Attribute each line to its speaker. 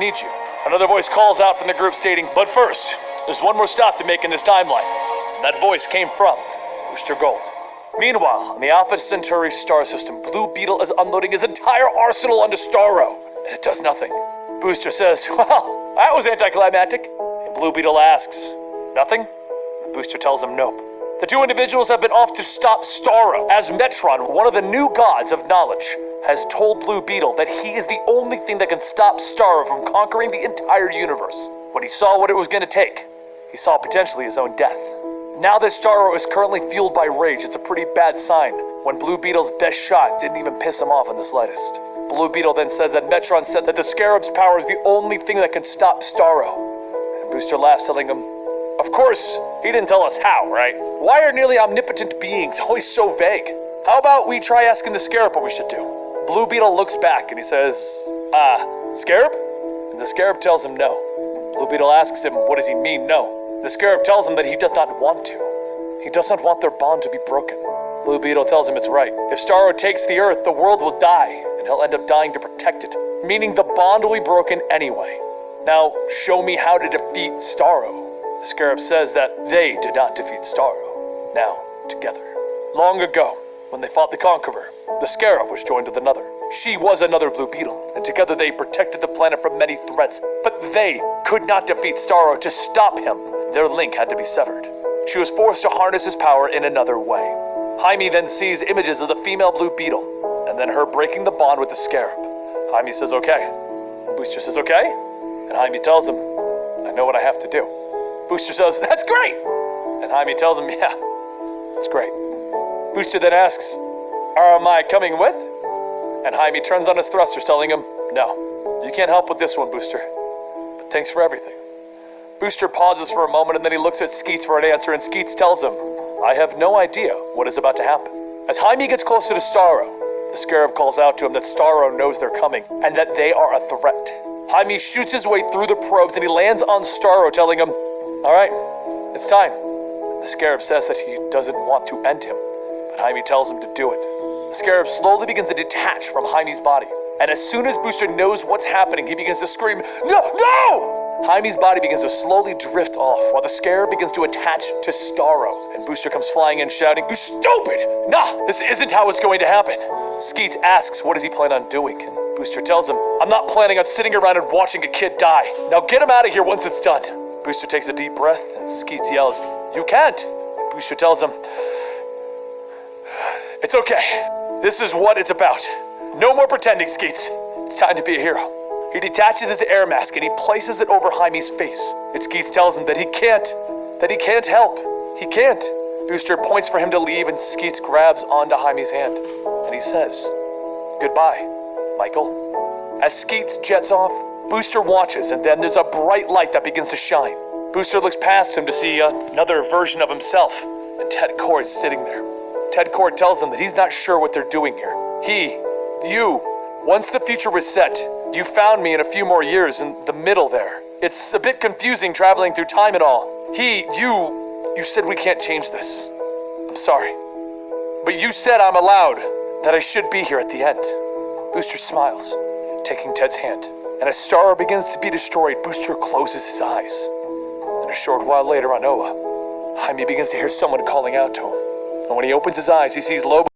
Speaker 1: need you. Another voice calls out from the group stating, but first, there's one more stop to make in this timeline. And that voice came from Booster Gold. Meanwhile, in the Alpha Centauri star system, Blue Beetle is unloading his entire arsenal onto Starro, and it does nothing. Booster says, well, that was anticlimactic. And Blue Beetle asks, nothing? And Booster tells him nope. The two individuals have been off to stop Starro, as Metron, one of the new gods of knowledge, has told Blue Beetle that he is the only thing that can stop Starro from conquering the entire universe. When he saw what it was going to take, he saw potentially his own death. Now that Starro is currently fueled by rage, it's a pretty bad sign when Blue Beetle's best shot didn't even piss him off in the slightest. Blue Beetle then says that Metron said that the Scarab's power is the only thing that can stop Starro. And Booster laughs, telling him, of course, he didn't tell us how, right? Why are nearly omnipotent beings always so vague? How about we try asking the Scarab what we should do? Blue Beetle looks back and he says, Scarab? And the Scarab tells him no. Blue Beetle asks him, what does he mean, no? The Scarab tells him that he does not want to. He does not want their bond to be broken. Blue Beetle tells him it's right. If Starro takes the Earth, the world will die, and he'll end up dying to protect it, meaning the bond will be broken anyway. Now, show me how to defeat Starro. The Scarab says that they did not defeat Starro. Now, together. Long ago, when they fought the Conqueror, the Scarab was joined with another. She was another Blue Beetle, and together they protected the planet from many threats. But they could not defeat Starro. To stop him, their link had to be severed. She was forced to harness his power in another way. Jaime then sees images of the female Blue Beetle, and then her breaking the bond with the Scarab. Jaime says, okay. And Booster says, okay? And Jaime tells him, I know what I have to do. Booster says, that's great! And Jaime tells him, yeah, it's great. Booster then asks, am I coming with? And Jaime turns on his thrusters, telling him, no, you can't help with this one, Booster. But thanks for everything. Booster pauses for a moment and then he looks at Skeets for an answer, and Skeets tells him, I have no idea what is about to happen. As Jaime gets closer to Starro, the Scarab calls out to him that Starro knows they're coming and that they are a threat. Jaime shoots his way through the probes and he lands on Starro, telling him, all right, it's time. The Scarab says that he doesn't want to end him, but Jaime tells him to do it. The Scarab slowly begins to detach from Jaime's body, and as soon as Booster knows what's happening, he begins to scream, no, no! Jaime's body begins to slowly drift off, while the Scarab begins to attach to Starro, and Booster comes flying in shouting, you stupid! Nah, this isn't how it's going to happen. Skeets asks what does he plan on doing, and Booster tells him, I'm not planning on sitting around and watching a kid die. Now get him out of here once it's done. Booster takes a deep breath, and Skeets yells, you can't! And Booster tells him, it's okay. This is what it's about. No more pretending, Skeets. It's time to be a hero. He detaches his air mask and he places it over Jaime's face. And Skeets tells him that he can't help. He can't. Booster points for him to leave and Skeets grabs onto Jaime's hand. And he says, goodbye, Michael. As Skeets jets off, Booster watches and then there's a bright light that begins to shine. Booster looks past him to see another version of himself. And Ted Kord's sitting there. Ted Kord tells him that he's not sure what they're doing here. Once the future was set, you found me in a few more years in the middle there. It's a bit confusing traveling through time and all. You said we can't change this. I'm sorry. But you said I'm allowed, that I should be here at the end. Booster smiles, taking Ted's hand. And as Starro begins to be destroyed, Booster closes his eyes. And a short while later on Oa, Jaime begins to hear someone calling out to him. And when he opens his eyes, he sees Lobo